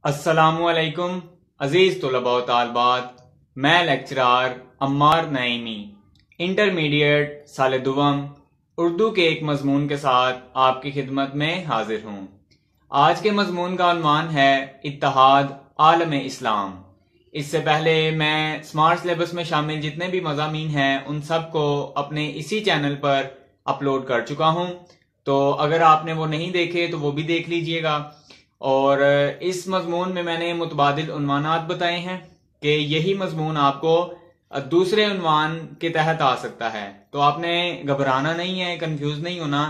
अस्सलामुअलैकुम अज़ीज़ तुलबा व तालबात। मैं लेक्चरार अम्मार नईमी इंटरमीडिएट साल दुवम उर्दू के एक मजमून के साथ आपकी खिदमत में हाजिर हूँ। आज के मजमून का उन्वान है इत्तेहाद आलम इस्लाम। इससे पहले मैं स्मार्ट सिलेबस में शामिल जितने भी मज़ामीन हैं उन सब को अपने इसी चैनल पर अपलोड कर चुका हूँ, तो अगर आपने वो नहीं देखे तो वो भी देख लीजिएगा। और इस मजमून में मैंने मुतबादिल उन्वानात बताए हैं कि यही मजमून आपको दूसरे उन्वान के तहत आ सकता है, तो आपने घबराना नहीं है, कंफ्यूज नहीं होना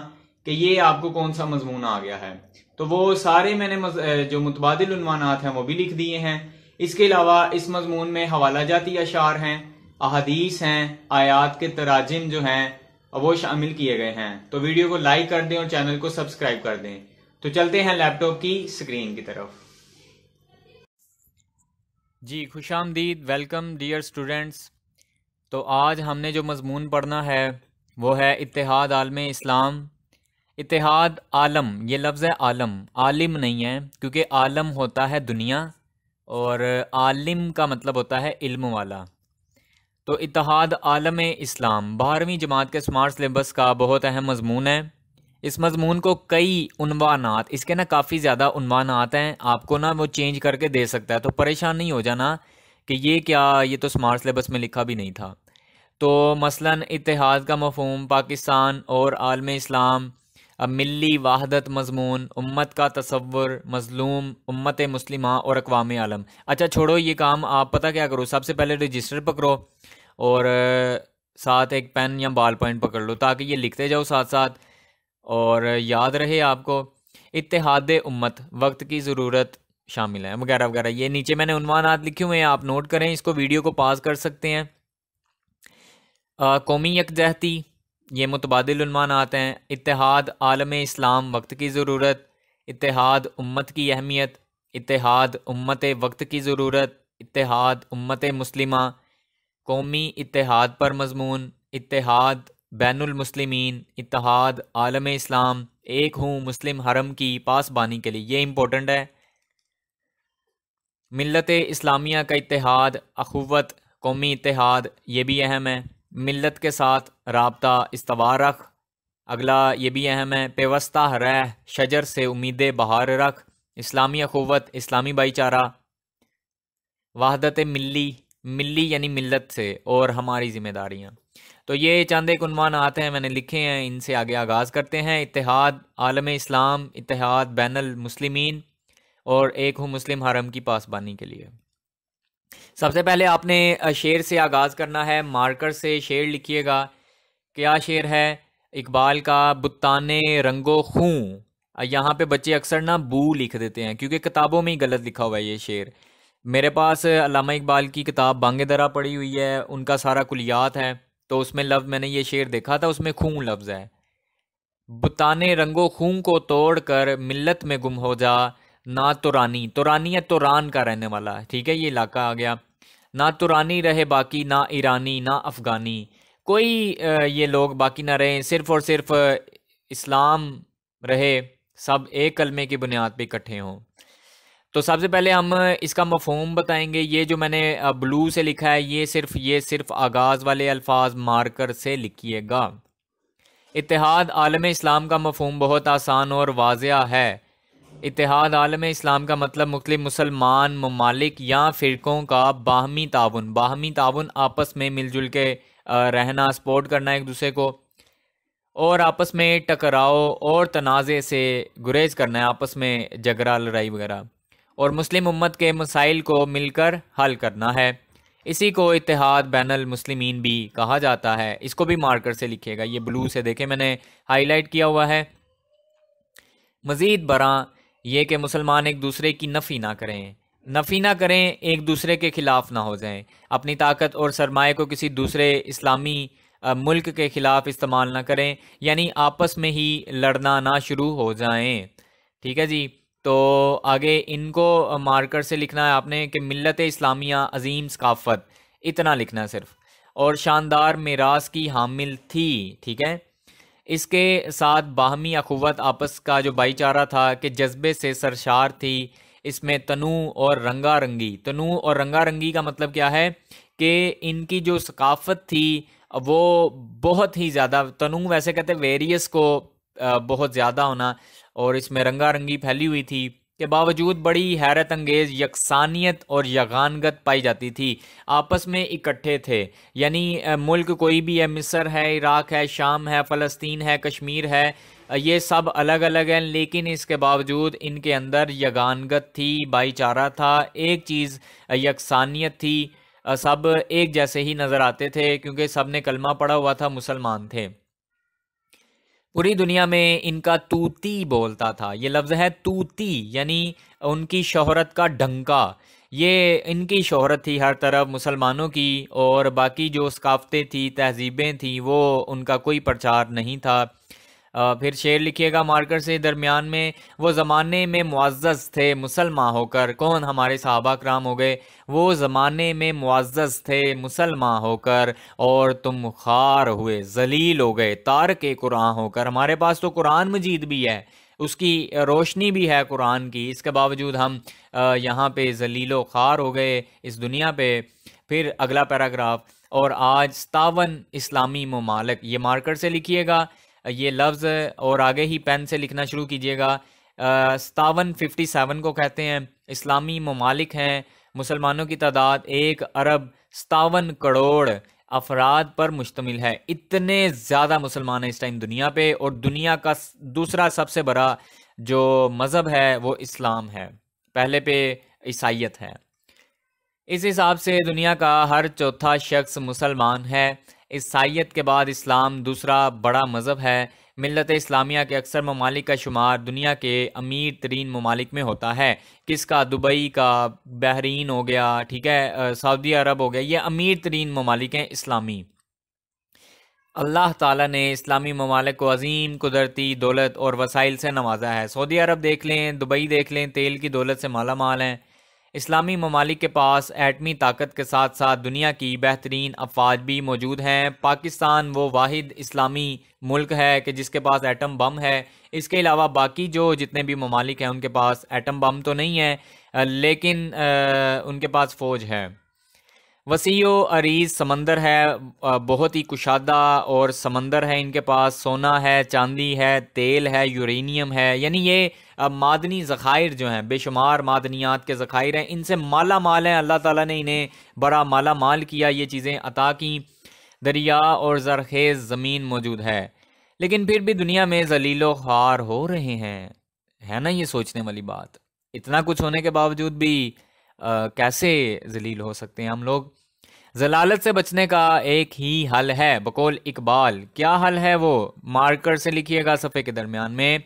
कि ये आपको कौन सा मजमून आ गया है। तो वो सारे मैंने जो मुतबादिल उन्वानात हैं वो भी लिख दिए हैं। इसके अलावा इस मजमून में हवाला जाती अशार हैं, अहादीस हैं, आयात के तराजिम जो हैं वो शामिल किए गए हैं। तो वीडियो को लाइक कर दें और चैनल को सब्सक्राइब कर दें। तो चलते हैं लैपटॉप की स्क्रीन की तरफ। जी खुशामदीद, वेलकम डियर स्टूडेंट्स। तो आज हमने जो मजमून पढ़ना है वो है इत्तेहाद आलम इस्लाम। इत्तेहाद आलम, ये लफ्ज़ है आलम, आलिम नहीं है, क्योंकि आलम होता है दुनिया और आलिम का मतलब होता है इल्म वाला। तो इत्तेहाद आलम इस्लाम 12वीं जमात के स्मार्ट सिलेबस का बहुत अहम मजमून है। इस मजमून को कई उन्वानात, इसके ना काफ़ी ज़्यादा उन्वानात हैं, आपको ना वो चेंज करके दे सकता है, तो परेशान नहीं हो जाना कि ये क्या, ये तो स्मार्ट सिलेबस में लिखा भी नहीं था। तो मसलन इत्तेहाद का मफहूम, पाकिस्तान और आलम इस्लाम, मिल्ली वाहदत मजमून, उम्मत का तसव्वुर, मजलूम, उम्मत मुस्लिमा और अक़वाम आलम। अच्छा छोड़ो ये काम, आप पता क्या करो, सबसे पहले रजिस्टर पकड़ो और साथ एक पेन या बॉल पॉइंट पकड़ लो ताकि ये लिखते जाओ साथ साथ और याद रहे आपको। इत्तेहाद उम्मत, वक्त की ज़रूरत शामिल है, वगैरह वगैरह। ये नीचे मैंने उन्वानात लिखे हुए हैं, आप नोट करें, इसको वीडियो को पास कर सकते हैं। कौमी यकजहती, ये मुतबादिल उन्वानात हैं। इत्तेहाद आलम इस्लाम, वक्त की ज़रूरत। इत्तेहाद उम्मत की अहमियत। इत्तेहाद उम्मत वक्त की ज़रूरत। इत्तेहाद उम्मत मुस्लिमा, कौमी इत्तेहाद पर मजमून। इत्तेहाद बैनुल मुस्लिमीन, इत्तेहाद आलम इस्लाम, एक हूँ मुस्लिम हरम की पासबानी के लिए, ये इम्पोर्टेंट है। मिल्लत इस्लामिया का इत्तेहाद, अखुवत, कौमी इत्तेहाद, ये भी अहम है। मिल्लत के साथ राब्ता, इस्तवारख, अगला ये भी अहम है। पेवस्ता रह, शजर से उम्मीद बहार रख, इस्लामी अखुवत, इस्लामी भाईचारा। वाहदत मिल्ली, मिल्ली यानी मिल्लत से, और हमारी जिम्मेदारियाँ। तो ये चंद एक उन्वान आते हैं, मैंने लिखे हैं, इनसे आगे आगाज़ करते हैं। इत्तेहाद आलम इस्लाम, इत्तेहाद बैनुल मुस्लिमीन और एक हूँ मुस्लिम हरम की पासबानी के लिए। सबसे पहले आपने शेर से आगाज़ करना है, मार्कर से शेर लिखिएगा। क्या शेर है? इकबाल का बुत्ताने रंगो खूं। यहाँ पे बच्चे अक्सर ना बू लिख देते हैं क्योंकि किताबों में ही गलत लिखा हुआ है ये शेर। मेरे पास अल्लामा इकबाल की किताब बांगे दरा पड़ी हुई है, उनका सारा कुलियात है, तो उसमें लफ्ज़ मैंने ये शेर देखा था, उसमें खूं लफ्ज़ है। बुताने रंगो खूं को तोड़ कर मिल्लत में गुम हो जा, ना तुरानी, तुरानी है तुरान का रहने वाला, ठीक है, ये इलाका आ गया। ना तुरानी रहे बाकी, ना ईरानी ना अफ़गानी, कोई ये लोग बाकी ना रहे, सिर्फ़ और सिर्फ इस्लाम रहे, सब एक कलमे की बुनियाद पे इकट्ठे हों। तो सबसे पहले हम इसका मफहूम बताएंगे। ये जो मैंने ब्लू से लिखा है, ये सिर्फ आगाज़ वाले अल्फाज मार्कर से लिखिएगा। इत्तेहाद आलम इस्लाम का मफहूम बहुत आसान और वाज़िया है। इत्तेहाद आलम इस्लाम का मतलब मुख्तलिफ मुसलमान ममालिक या फ़िरक़ों का बाहमी ताउन, बाहमी ताउन, आपस में मिलजुल के रहना, सपोर्ट करना एक दूसरे को, और आपस में टकराव और तनाज़े से गुरेज करना है, आपस में झगड़ा लड़ाई वगैरह, और मुस्लिम उम्मत के मसाइल को मिलकर हल करना है। इसी को इत्तेहाद बैनुल मुस्लिमीन भी कहा जाता है। इसको भी मार्कर से लिखिएगा, ये ब्लू से देखें मैंने हाईलाइट किया हुआ है। मज़ीद बरा ये कि मुसलमान एक दूसरे की नफ़ी ना करें, एक दूसरे के ख़िलाफ़ ना हो जाएं, अपनी ताकत और सरमाए को किसी दूसरे इस्लामी मुल्क के ख़िलाफ़ इस्तेमाल ना करें, यानी आपस में ही लड़ना ना शुरू हो जाएं। ठीक है जी। तो आगे इनको मार्कर से लिखना है आपने कि मिल्लत इस्लामिया अजीम सकाफ़त, इतना लिखना है सिर्फ, और शानदार मिरास की हामिल थी। ठीक है, इसके साथ बाहमी अखुवत, आपस का जो भाईचारा था, कि जज्बे से सरशार थी, इसमें तनू और रंगारंगी, तनू और रंगारंगी का मतलब क्या है कि इनकी जो सकाफत थी वो बहुत ही ज़्यादा, तनू वैसे कहते हैं वेरियस को बहुत ज़्यादा होना, और इसमें रंगारंगी फैली हुई थी के बावजूद बड़ी हैरत अंगेज़ यकसानियत और यगानगत पाई जाती थी। आपस में इकट्ठे थे, यानी मुल्क कोई भी है, मिस्र है, इराक है, शाम है, फ़लस्तीन है, कश्मीर है, ये सब अलग अलग हैं, लेकिन इसके बावजूद इनके अंदर यगानगत थी, भाईचारा था, एक चीज़ यकसानियत थी, सब एक जैसे ही नज़र आते थे क्योंकि सब ने कलमा पढ़ा हुआ था, मुसलमान थे। पूरी दुनिया में इनका तूती बोलता था, ये लफ्ज़ है तूती, यानी उनकी शोहरत का डंका। ये इनकी शोहरत थी हर तरफ मुसलमानों की, और बाकी जो सकाफ़तें थी, तहजीबें थी, वो उनका कोई प्रचार नहीं था। फिर शेर लिखिएगा मार्कर से, दरमियान में वो ज़माने में मुअज़्ज़ज़ थे मुसलमान होकर, कौन, हमारे सहाबा कराम हो गए, वो ज़माने में मुअज़्ज़ज़ थे मुसलमान होकर, और तुम खार हुए ज़लील हो गए तारक कुरान होकर। हमारे पास तो कुरान मजीद भी है, उसकी रोशनी भी है कुरान की, इसके बावजूद हम यहाँ पे ज़लीलो खार हो गए इस दुनिया पे। फिर अगला पैराग्राफ, और आज 57 इस्लामी ममालिक, ये मार्कर से लिखिएगा ये लफ्ज़, और आगे ही पेन से लिखना शुरू कीजिएगा। 57 को कहते हैं, इस्लामी ममालिक हैं, मुसलमानों की तादाद 1 अरब 57 करोड़ अफराद पर मुश्तमिल है। इतने ज़्यादा मुसलमान हैं इस टाइम दुनिया पे, और दुनिया का दूसरा सबसे बड़ा जो मज़हब है वो इस्लाम है, पहले पे ईसाइयत है। इस हिसाब से दुनिया का हर चौथा शख्स मुसलमान है। ईसाइयत के बाद इस्लाम दूसरा बड़ा मज़हब है। मिल्लत इस्लामिया के अक्सर ममालिक का शुमार दुनिया के अमीर तरीन ममालिक में होता है। किसका? दुबई का, बहरीन हो गया, ठीक है, सऊदी अरब हो गया, ये अमीर तरीन ममालिक हैं इस्लामी। अल्लाह ताला ने इस्लामी ममालिक को अजीम कुदरती दौलत और वसाइल से नवाजा है। सऊदी अरब देख लें, दुबई देख लें, तेल की दौलत से माला माल हैं। इस्लामी ममालिक के पास एटमी ताकत के साथ साथ दुनिया की बेहतरीन अफवाज भी मौजूद हैं। पाकिस्तान वो वाहिद इस्लामी मुल्क है कि जिसके पास एटम बम है। इसके अलावा बाकी जो जितने भी ममालिक हैं उनके पास एटम बम तो नहीं है, लेकिन उनके पास फ़ौज है। वसीओ अरीज समंदर है, बहुत ही कुशादा और समंदर है इनके पास, सोना है, चांदी है, तेल है, यूरेनियम है, यानी ये मादनी ज़खायर जो हैं, बेशुमार मादनियात के ज़खायर हैं, इनसे माला माल हैं। अल्लाह ताला ने इन्हें बड़ा माला माल किया, ये चीज़ें अता की। दरिया और ज़रखेज़ ज़मीन मौजूद है, लेकिन फिर भी दुनिया में ज़लीलो ख्वार हो रहे हैं। है ना ये सोचने वाली बात, इतना कुछ होने के बावजूद भी कैसे जलील हो सकते हैं हम लोग। जलालत से बचने का एक ही हल है बकौल इकबाल। क्या हल है वो? मार्कर से लिखिएगा सफ़े के दरमियान में,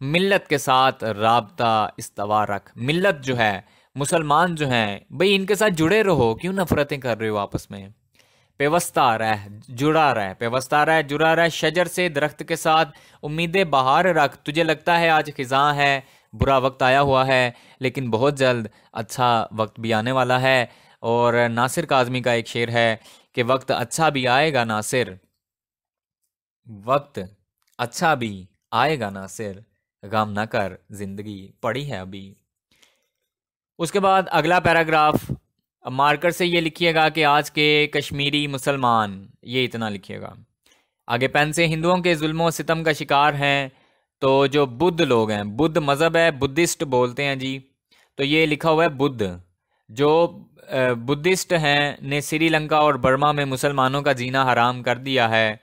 मिल्लत के साथ राबता इस्तवा रख। मिल्लत जो है, मुसलमान जो हैं, भाई इनके साथ जुड़े रहो, क्यों नफरतें कर रहे हो आपस में? पेवस्ता रह, जुड़ा रह, पेवस्ता रह, जुड़ा रह, शजर से, दरख्त के साथ, उम्मीदें बहार रख। तुझे लगता है आज खिज़ां है, बुरा वक्त आया हुआ है, लेकिन बहुत जल्द अच्छा वक्त भी आने वाला है। और नासिर काज़मी का एक शेर है कि वक्त अच्छा भी आएगा नासिर, वक्त अच्छा भी आएगा नासिर, गम ना कर जिंदगी पड़ी है अभी। उसके बाद अगला पैराग्राफ मार्कर से ये लिखिएगा कि आज के कश्मीरी मुसलमान, ये इतना लिखिएगा आगे पेन से, हिंदुओं के जुल्म सितम का शिकार हैं। तो जो बुद्ध लोग हैं, बुद्ध मज़हब है, बुद्धिस्ट बोलते हैं जी, तो ये लिखा हुआ है बुद्ध। जो बुद्धिस्ट हैं ने श्रीलंका और बर्मा में मुसलमानों का जीना हराम कर दिया है।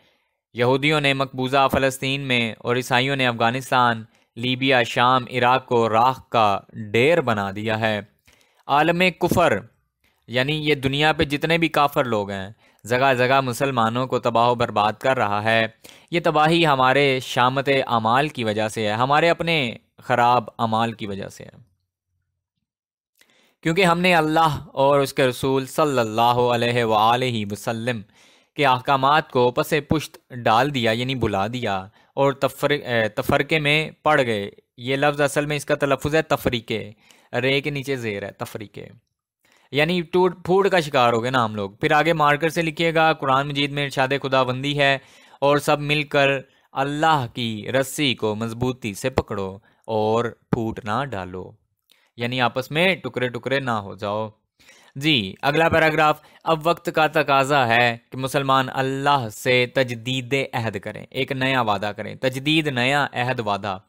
यहूदियों ने मकबूजा फ़लस्तीन में और ईसाइयों ने अफ़गानिस्तान, लीबिया, शाम, इराक को राख का ढेर बना दिया है। आलम कुफर, यानी ये दुनिया पे जितने भी काफर लोग हैं, जगह जगह मुसलमानों को तबाह बर्बाद कर रहा है। ये तबाही हमारे शामत अमाल की वजह से है, हमारे अपने ख़राब अमाल की वजह से है, क्योंकि हमने अल्लाह और उसके रसूल सल्लल्लाहु अलैहि वसल्लम के अहकामात को पसे पुश्त डाल दिया, यानी भुला दिया, और तफरके में पड़ गए। ये लफ्ज़ असल में इसका तलफ़ुज़ है तफरीके, रे के नीचे ज़ेर है, तफरीके, यानी टूट फूट का शिकार हो गए ना हम लोग। फिर आगे मार्कर से लिखिएगा, कुरान मजीद में इरशाद खुदाबंदी है, और सब मिलकर अल्लाह की रस्सी को मजबूती से पकड़ो और फूट ना डालो। यानी आपस में टुकड़े टुकड़े ना हो जाओ। जी अगला पैराग्राफ। अब वक्त का तकाजा है कि मुसलमान अल्लाह से तजदीद अहद करें, एक नया वादा करें, तजदीद नया अहद वादा,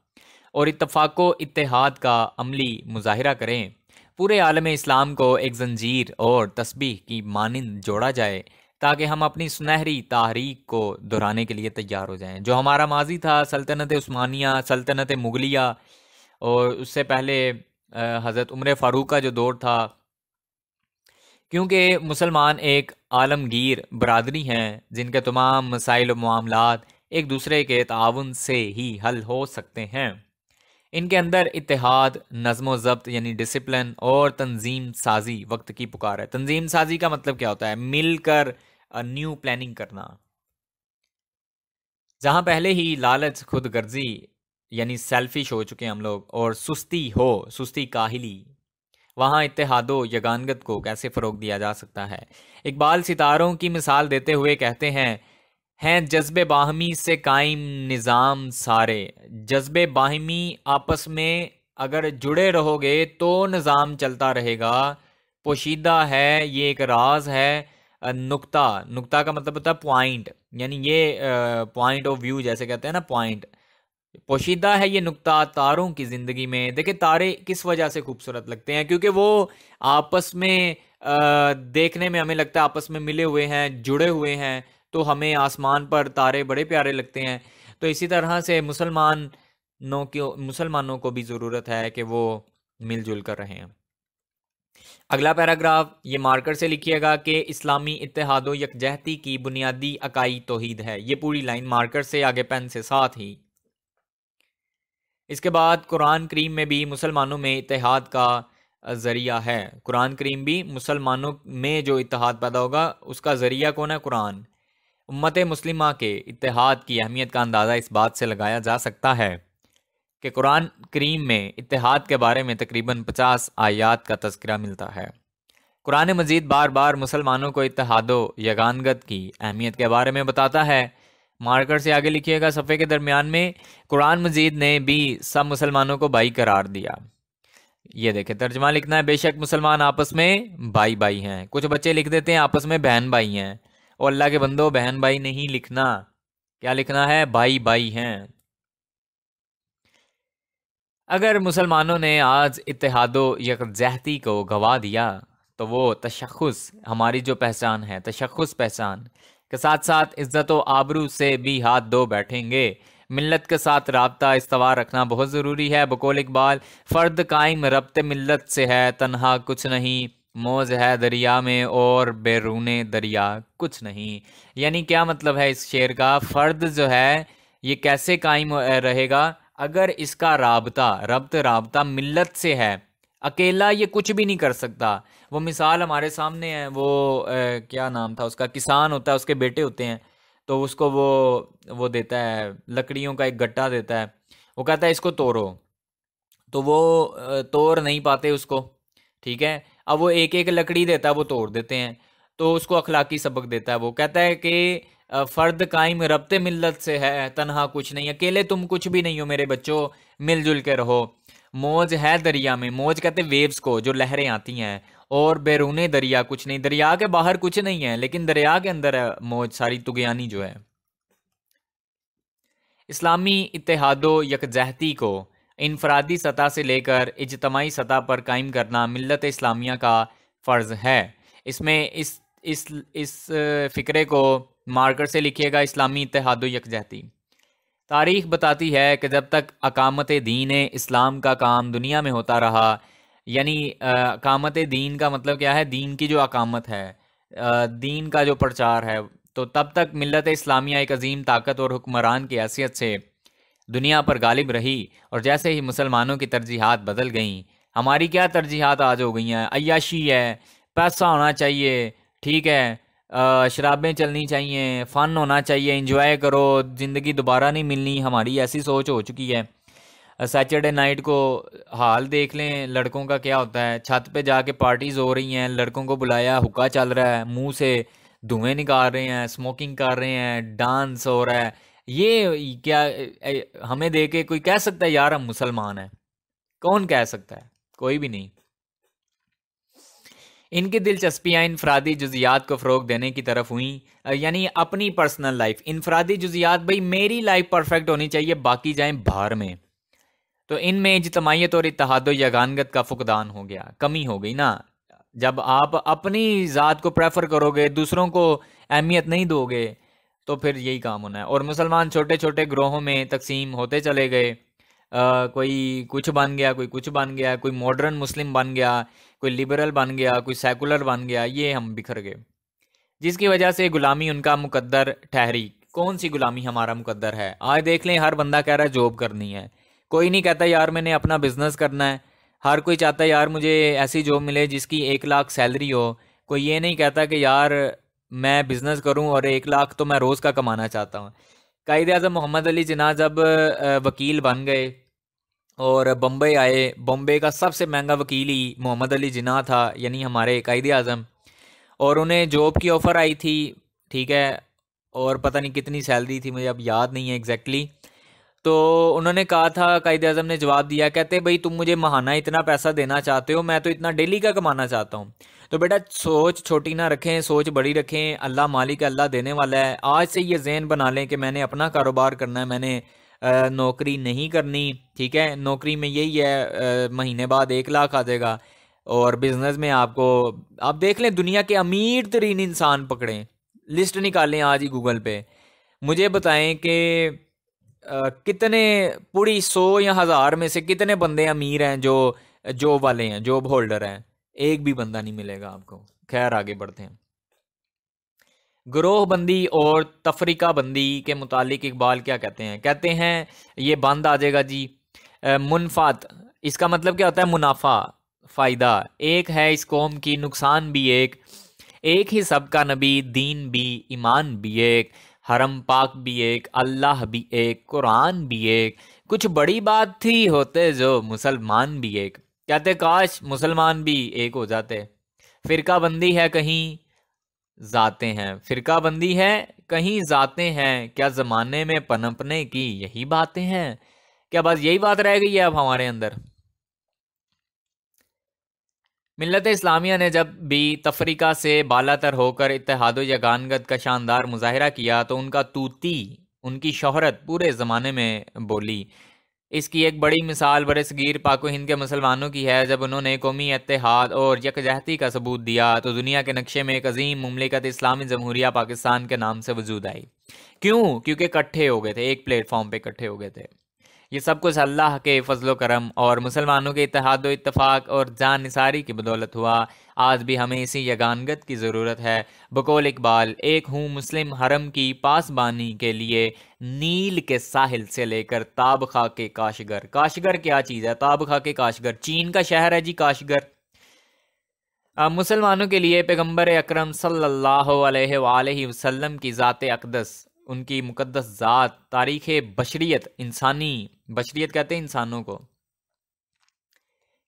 और इत्तफाको इत्तेहाद का अमली मुजाहिरा करें। पूरे आलम इस्लाम को एक जंजीर और तस्बीह की मानिंद जोड़ा जाए ताकि हम अपनी सुनहरी तारीख को दोहराने के लिए तैयार हो जाएं। जो हमारा माजी था सल्तनत उस्मानिया, सल्तनत मुगलिया, और उससे पहले हज़रत उमर फ़ारूक का जो दौर था, क्योंकि मुसलमान एक आलमगीर बरादरी हैं जिनके तमाम मसाइल व मामलात एक दूसरे के ताउन से ही हल हो सकते हैं। इनके अंदर इत्तेहाद, नज़्म ज़ब्त यानी डिसिप्लिन, और तंजीम साजी वक्त की पुकार है। तंजीम साजी का मतलब क्या होता है? मिलकर न्यू प्लानिंग करना। जहां पहले ही लालच, खुद गर्जी यानी सेल्फिश हो चुके हैं हम लोग, और सुस्ती काहिली, वहाँ इत्तेहादो यगानगत को कैसे फ़रोग दिया जा सकता है? इकबाल सितारों की मिसाल देते हुए कहते हैं जज्बे बाहमी से कायम निज़ाम सारे। जज्बे बाहमी आपस में अगर जुड़े रहोगे तो निज़ाम चलता रहेगा। पोशीदा है, ये एक राज है। नुक्ता का मतलब होता है पॉइंट, यानी ये पॉइंट ऑफ व्यू जैसे कहते हैं ना, पॉइंट। पोशीदा है ये नुक्ता तारों की जिंदगी में। देखिए तारे किस वजह से खूबसूरत लगते हैं? क्योंकि वो आपस में देखने में हमें लगता है आपस में मिले हुए हैं, जुड़े हुए हैं, तो हमें आसमान पर तारे बड़े प्यारे लगते हैं। तो इसी तरह से मुसलमानों को भी ज़रूरत है कि वो मिलजुल कर रहें। अगला पैराग्राफ ये मार्कर से लिखिएगा कि इस्लामी इत्तेहादो यकजहती की बुनियादी अकाई तौहीद है। ये पूरी लाइन मार्कर से, आगे पेन से साथ ही। इसके बाद कुरान करीम में भी मुसलमानों में इत्तेहाद का ज़रिया है। कुरान करीम भी मुसलमानों में जो इत्तेहाद पैदा होगा उसका ज़रिया कौन है? कुरान। उम्मत मुस्लिमा के इत्तेहाद की अहमियत का अंदाज़ा इस बात से लगाया जा सकता है कि कुरान करीम में इत्तेहाद के बारे में तकरीबन 50 आयात का तज़किरा मिलता है। कुरान मजीद बार बार मुसलमानों को इत्तेहादो यगानगत की अहमियत के बारे में बताता है। मार्कर से आगे लिखिएगा सफ़े के दरमियान में। कुरान मजीद ने भी सब मुसलमानों को भाई करार दिया। ये देखें तर्जमा लिखना है, बेशक मुसलमान आपस में भाई भाई हैं। कुछ बच्चे लिख देते हैं आपस में बहन भाई हैं, और अल्लाह के बंदो बहन भाई नहीं लिखना, क्या लिखना है? भाई भाई हैं। अगर मुसलमानों ने आज इत्तेहादो यकजहती को गवा दिया तो वो तशख़्ख़ुस, हमारी जो पहचान है, तशख़्ख़ुस पहचान के साथ साथ इज़्ज़त व आबरू से भी हाथ धो बैठेंगे। मिल्लत के साथ राब्ता इस्तवार रखना बहुत ज़रूरी है। बकौल इकबाल, फ़र्द कायम रब्ते मिल्लत से है, तन्हा कुछ नहीं, मौज है दरिया में और बैरूने दरिया कुछ नहीं। यानी क्या मतलब है इस शेर का? फ़र्द जो है ये कैसे कायम रहेगा? अगर इसका राब्ता मिल्लत से है, अकेला ये कुछ भी नहीं कर सकता। वो मिसाल हमारे सामने है, वो क्या नाम था उसका? किसान होता है, उसके बेटे होते हैं, तो उसको वो देता है लकड़ियों का एक गट्टा देता है, वो कहता है इसको तोड़ो, तो वो तोड़ नहीं पाते उसको, ठीक है। अब वो एक एक लकड़ी देता है, वो तोड़ देते हैं, तो उसको अखलाकी सबक देता है। वो कहता है कि फ़र्द कायम रब्ते मिल्लत से है, तन्हा कुछ नहीं, अकेले तुम कुछ भी नहीं हो मेरे बच्चों, मिलजुल के रहो। मौज है दरिया में, मौज कहते वेव्स को, जो लहरें आती हैं, और बैरूने दरिया कुछ नहीं, दरिया के बाहर कुछ नहीं है, लेकिन दरिया के अंदर है मौज सारी, तुगयानी जो है। इस्लामी इत्तेहादो यकजहती को इनफरादी सतह से लेकर इज्तमाही सतह पर कायम करना मिल्लत इस्लामिया का फ़र्ज़ है। इसमें इस फ़िक्रे को मार्कर से लिखिएगा, इस्लामी इत्तेहादो यकजहती। तारीख़ बताती है कि जब तक अकामत दीन इस्लाम का काम दुनिया में होता रहा, यानी अकामत दीन का मतलब क्या है? दीन की जो अकामत है, दीन का जो प्रचार है, तो तब तक मिल्लत इस्लामिया एक अजीम ताकत और हुक्मरान की हैसियत से दुनिया पर गालिब रही। और जैसे ही मुसलमानों की तरजीहात बदल गईं, हमारी क्या तरजीहात आज हो गई हैं? अय्याशी है, पैसा होना चाहिए, ठीक है, शराबें चलनी चाहिए, फ़न होना चाहिए, इंजॉय करो, ज़िंदगी दोबारा नहीं मिलनी, हमारी ऐसी सोच हो चुकी है। सैटरडे नाइट को हाल देख लें लड़कों का क्या होता है, छत पे जाके पार्टीज हो रही हैं, लड़कों को बुलाया, हुक्का चल रहा है, मुंह से धुएं निकाल रहे हैं, स्मोकिंग कर रहे हैं, डांस हो रहा है। ये क्या हमें देख के कोई कह सकता है यार हम मुसलमान हैं? कौन कह सकता है? कोई भी नहीं। इनकी दिलचस्पियाँ इनफरादी जुजियात को फ़रोग देने की तरफ हुई, यानी अपनी पर्सनल लाइफ, इनफरादी जुजियात, भाई मेरी लाइफ परफेक्ट होनी चाहिए, बाकी जाएं बाहर में। तो इनमें इज्तमायत और इत्तेहाद यगानगत का फुकदान हो गया, कमी हो गई ना। जब आप अपनी ज़ात को प्रेफर करोगे, दूसरों को अहमियत नहीं दोगे, तो फिर यही काम होना है। और मुसलमान छोटे छोटे ग्रोहों में तकसीम होते चले गए। कोई कुछ बन गया, कोई कुछ बन गया, कोई मॉडर्न मुस्लिम बन गया, कोई लिबरल बन गया, कोई सेकुलर बन गया, ये हम बिखर गए, जिसकी वजह से गुलामी उनका मुकद्दर ठहरी। कौन सी गुलामी हमारा मुकद्दर है? आज देख लें, हर बंदा कह रहा है जॉब करनी है, कोई नहीं कहता यार मैंने अपना बिजनेस करना है। हर कोई चाहता है यार मुझे ऐसी जॉब मिले जिसकी 1 लाख सैलरी हो। कोई ये नहीं कहता कि यार मैं बिजनेस करूं और 1 लाख तो मैं रोज़ का कमाना चाहता हूं। कायदे आज़म मोहम्मद अली जिन्ना जब वकील बन गए और बम्बई आए, बॉम्बे का सबसे महंगा वकील ही मोहम्मद अली जिन्ना था, यानी हमारे कायदे आज़म। और उन्हें जॉब की ऑफ़र आई थी, ठीक है, और पता नहीं कितनी सैलरी थी, मुझे अब याद नहीं है एग्जैक्टली। तो उन्होंने कहा था, कायदे आज़म ने जवाब दिया, कहते भाई तुम मुझे महाना इतना पैसा देना चाहते हो, मैं तो इतना डेली का कमाना चाहता हूँ। तो बेटा सोच छोटी ना रखें, सोच बड़ी रखें। अल्लाह मालिक, अल्लाह देने वाला है। आज से ये ज़हन बना लें कि मैंने अपना कारोबार करना है, मैंने नौकरी नहीं करनी, ठीक है। नौकरी में यही है, महीने बाद 1 लाख आ जाएगा। और बिजनेस में आपको, आप देख लें दुनिया के अमीर तरीन इंसान पकड़ें, लिस्ट निकालें आज ही गूगल पे, मुझे बताएं कि कितने पूरी 100 या 1000 में से कितने बंदे अमीर हैं जो जॉब वाले हैं, जॉब होल्डर हैं? एक भी बंदा नहीं मिलेगा आपको। खैर आगे बढ़ते हैं। ग्रोह बंदी और तफरीका बंदी के मुतालिक इकबाल क्या कहते हैं? कहते हैं ये बंद आ जाएगा जी। मुनफात, इसका मतलब क्या होता है? मुनाफा, फ़ायदा एक है इस कौम की, नुकसान भी एक ही सबका नबी, दीन भी, ईमान भी एक, हरम पाक भी एक, अल्लाह भी एक, कुरान भी एक, कुछ बड़ी बात थी होते जो मुसलमान भी एक। कहते काश मुसलमान भी एक हो जाते। फिरका बंदी है कहीं जाते हैं, फिरका बंदी है कहीं जाते हैं, क्या ज़माने में पनपने की यही बातें हैं? क्या बस यही बात रह गई है अब हमारे अंदर? मिल्लत इस्लामिया ने जब भी तफरीका से बालातर होकर इत्तेहाद यगानगत का शानदार मुजाहरा किया तो उनका तूती, उनकी शोहरत पूरे ज़माने में बोली। इसकी एक बड़ी मिसाल बरसगीर पाको हिंद के मुसलमानों की है। जब उन्होंने कौमी इत्तेहाद और यकजहती का सबूत दिया तो दुनिया के नक्शे में एक अजीम मुमलिकत इस्लामी जमहूरिया पाकिस्तान के नाम से वजूद आई। क्यों? क्योंकि इकट्ठे हो गए थे, एक प्लेटफॉर्म पे इकट्ठे हो गए थे। ये सब कुछ अल्लाह के फजलो करम और मुसलमानों के इत्तेहाद व इत्तफाक और जान निसारी की बदौलत हुआ। आज भी हमें इसी यगानगत की ज़रूरत है। बकौल इकबाल, एक हूँ मुस्लिम हरम की पासबानी के लिए, नील के साहिल से लेकर ताब खा के काशगर। काशगर क्या चीज़ है? ताब खा के काशगर चीन का शहर है जी, काशगर। मुसलमानों के लिए पैगंबर अकरम सल्लल्लाहु अलैहि वसल्लम की ज़ात अक़दस, उनकी मुक़द्दस ज़ात, तारीख़ बशरियत, इंसानी बशरियत कहते हैं इंसानों को,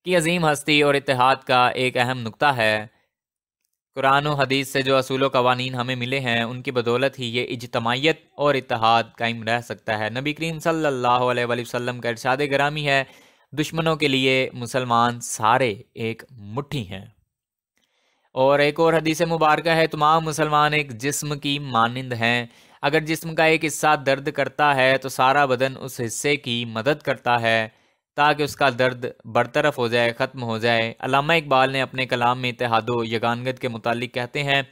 की अजीम हस्ती और इत्तेहाद का एक अहम नुक्ता है। कुरान और हदीस से जो असूल कवानीन हमें मिले हैं उनकी बदौलत ही ये इज्तमायत और इत्तेहाद कायम रह सकता है। नबी करीम सल्लल्लाहु अलैहि वसल्लम का इरशाद गिरामी है, दुश्मनों के लिए मुसलमान सारे एक मुट्ठी हैं। और एक और हदीस मुबारक है, तमाम मुसलमान एक जिस्म की मानिंद हैं। अगर जिस्म का एक हिस्सा दर्द करता है तो सारा बदन उस हिस्से की मदद करता है ताकि उसका दर्द बरतरफ हो जाए, ख़त्म हो जाए। अल्लामा इकबाल ने अपने कलाम में इत्तेहादो यगानगत के मुतालिक कहते हैं,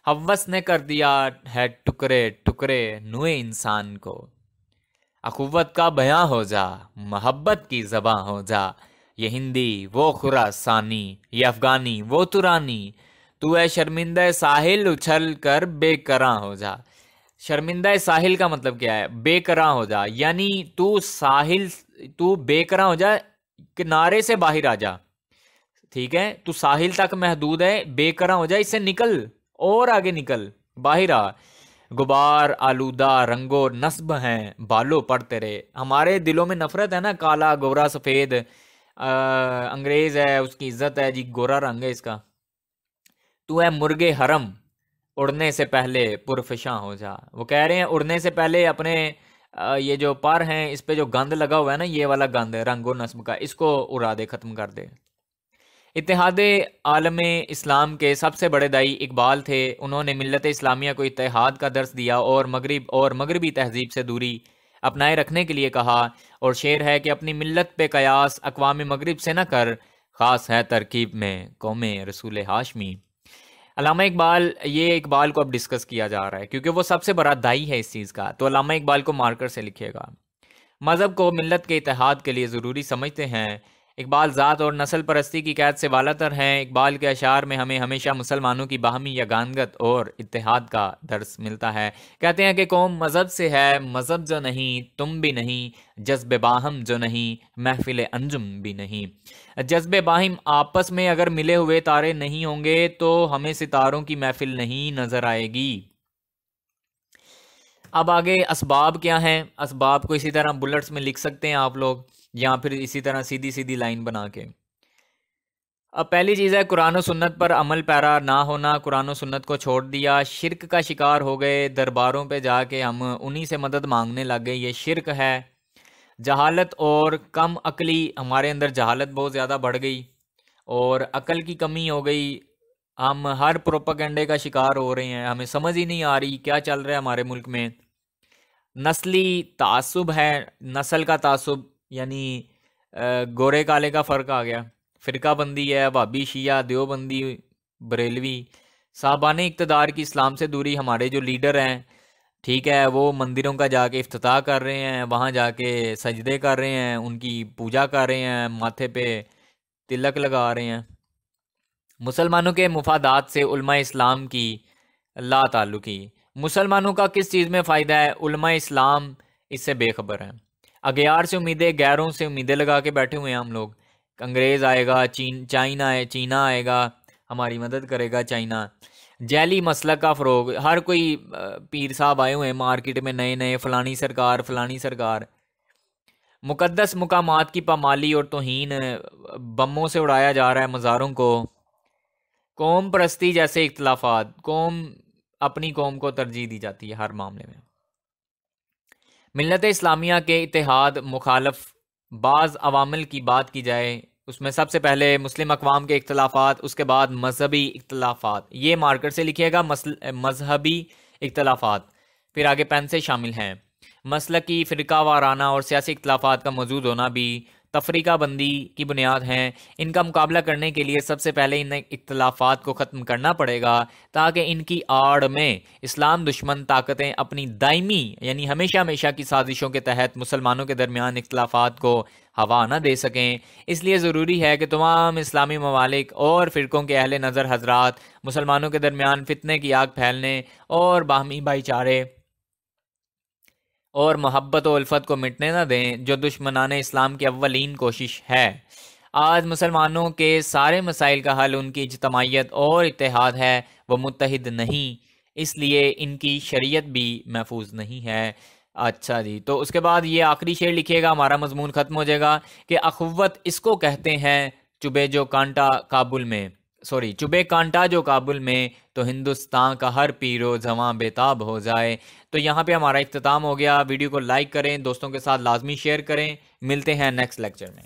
हवस ने कर दिया है टुकड़े टुकड़े नुए इंसान को, अखुवत का बयां हो जा, मोहब्बत की ज़बां हो जा, ये हिंदी वो खुरासानी, ये अफ़गानी वो तुरानी, तू है शर्मिंदा साहिल उछल कर बेकरां हो जा। शर्मिंदा साहिल का मतलब क्या है? बेकरां हो जा, यानी तू बेकरां हो जा, किनारे से बाहर आ जा, ठीक है। तू साहिल तक महदूद है, बेकरां हो जा, इससे निकल और आगे निकल, बाहर आ। गुबार आलूदा रंगो नस्ब हैं बालों पर तेरे। हमारे दिलों में नफरत है ना, काला गोरा सफ़ेद, अंग्रेज है उसकी इज्जत है जी, गोरा रंग है इसका। तू है मुर्गे हरम, उड़ने से पहले पुरफिशां हो जा। वो कह रहे हैं उड़ने से पहले अपने ये जो पर हैं इस पे जो गंद लगा हुआ है ना, ये वाला गंद है रंगो नस्ब का, इसको उड़ा दे, ख़त्म कर दे। इत्तेहाद आलम इस्लाम के सबसे बड़े दाई इकबाल थे। उन्होंने मिल्लत इस्लामिया को इत्तेहाद का दर्स दिया और मगरबी तहजीब से दूरी अपनाए रखने के लिए कहा। और शेर है कि अपनी मिल्लत पे कयास अक़वाम मगरिब से न कर, ख़ास है तरकीब में कौम रसूल हाशमी। अल्लामा इकबाल, ये इकबाल को अब डिस्कस किया जा रहा है क्योंकि वो सबसे बड़ा दाई है इस चीज़ का, तो अल्लामा इकबाल को मार्कर से लिखिएगा। मज़हब को मिल्लत के इत्तेहाद के लिए ज़रूरी समझते हैं। इकबाल ज़ात और नस्ल परस्ती की कैद से वालातर हैं। इकबाल के अशार में हमें हमेशा मुसलमानों की बाहमी यगानगत और इत्तेहाद का दर्स मिलता है। कहते हैं कि कौम मज़हब से है, मज़हब जो नहीं तुम भी नहीं, जज्ब बाहम जो नहीं महफिल अंजुम भी नहीं। जज्ब बाहिम आपस में अगर मिले हुए तारे नहीं होंगे तो हमें सितारों की महफिल नहीं नज़र आएगी। अब आगे असबाब क्या हैं? असबाब को इसी तरह बुलेट्स में लिख सकते हैं आप लोग, या फिर इसी तरह सीधी सीधी लाइन बना के। अब पहली चीज़ है कुरान और सुन्नत पर अमल पैरा ना होना। कुरान और सुन्नत को छोड़ दिया, शिरक का शिकार हो गए। दरबारों पे जाके हम उन्हीं से मदद मांगने लग गए, ये शिरक है। जहालत और कम अकली, हमारे अंदर जहालत बहुत ज़्यादा बढ़ गई और अकल की कमी हो गई। हम हर प्रोपेगेंडे का शिकार हो रहे हैं, हमें समझ ही नहीं आ रही क्या चल रहा है हमारे मुल्क में। नस्ली तासुब है, नस्ल का तासुब, यानी गोरे काले का फ़र्क आ गया। फ़िरका बंदी है, वहाबी शिया देवबंदी बरेलवी। साहबान इक़्तिदार की इस्लाम से दूरी, हमारे जो लीडर हैं ठीक है वो मंदिरों का जाके इफ्तिताह कर रहे हैं, वहाँ जाके सजदे कर रहे हैं, उनकी पूजा कर रहे हैं, माथे पे तिलक लगा रहे हैं। मुसलमानों के मुफादात से उलमा इस्लाम की ला ताल्लुकी। मुसलमानों का किस चीज़ में फ़ायदा है, उलमा इस्लाम इससे बेखबर हैं। अगयार से उम्मीदें, गैरों से उम्मीदें लगा के बैठे हुए हैं हम लोग। अंग्रेज़ आएगा, चीना आएगा, हमारी मदद करेगा चाइना। जैली मसलक का फ़रोग, हर कोई पीर साहब आए हुए हैं मार्केट में नए नए, फ़लानी सरकार। मुकद्दस मुकामात की पामाली और तौहीन, बमों से उड़ाया जा रहा है मज़ारों को। कौम परस्ती जैसे इख्तलाफात, अपनी कौम को तरजीह दी जाती है हर मामले में। मिल्लत इस्लामिया के इत्तेहाद मुखालफ बाज़ अवामिल की बात की जाए, उसमें सबसे पहले मुस्लिम अक़वाम के इख्तलाफात, उसके बाद मजहबी इख्तलाफात। ये मार्कर से लिखिएगा, मजहबी इख्तलाफात। फिर आगे पेन से शामिल हैं मसलकी, फ़िरका वाराना और सियासी इख्तलाफात का मौजूद होना भी तफरीका बंदी की बुनियाद हैं। इनका मुकाबला करने के लिए सबसे पहले इन इख्तलाफात को ख़त्म करना पड़ेगा ताकि इनकी आड़ में इस्लाम दुश्मन ताकतें अपनी दायमी यानी हमेशा की साजिशों के तहत मुसलमानों के दरमियान इख्तलाफात को हवा न दे सकें। इसलिए ज़रूरी है कि तमाम इस्लामी ममालिक और फ़िरक़ों के अहले नज़र हजरात मुसलमानों के दरमियान फितने की आग फैलने और बाहमी भाईचारे और मोहब्बत और उल्फत को मिटने न दें, जो दुश्मनाने इस्लाम की अव्वलीन कोशिश है। आज मुसलमानों के सारे मसाइल का हल उनकी इज्तमाइयत और इत्तेहाद है, वो मुत्तहिद नहीं, इसलिए इनकी शरीयत भी महफूज नहीं है। अच्छा जी, तो उसके बाद ये आखिरी शेर लिखिएगा, हमारा मजमून ख़त्म हो जाएगा कि अखुव्वत इसको कहते हैं चुबे कांटा जो काबुल में, तो हिंदुस्तान का हर पीरो जवां बेताब हो जाए। तो यहाँ पे हमारा इख्तिताम हो गया। वीडियो को लाइक करें, दोस्तों के साथ लाजमी शेयर करें। मिलते हैं नेक्स्ट लेक्चर में।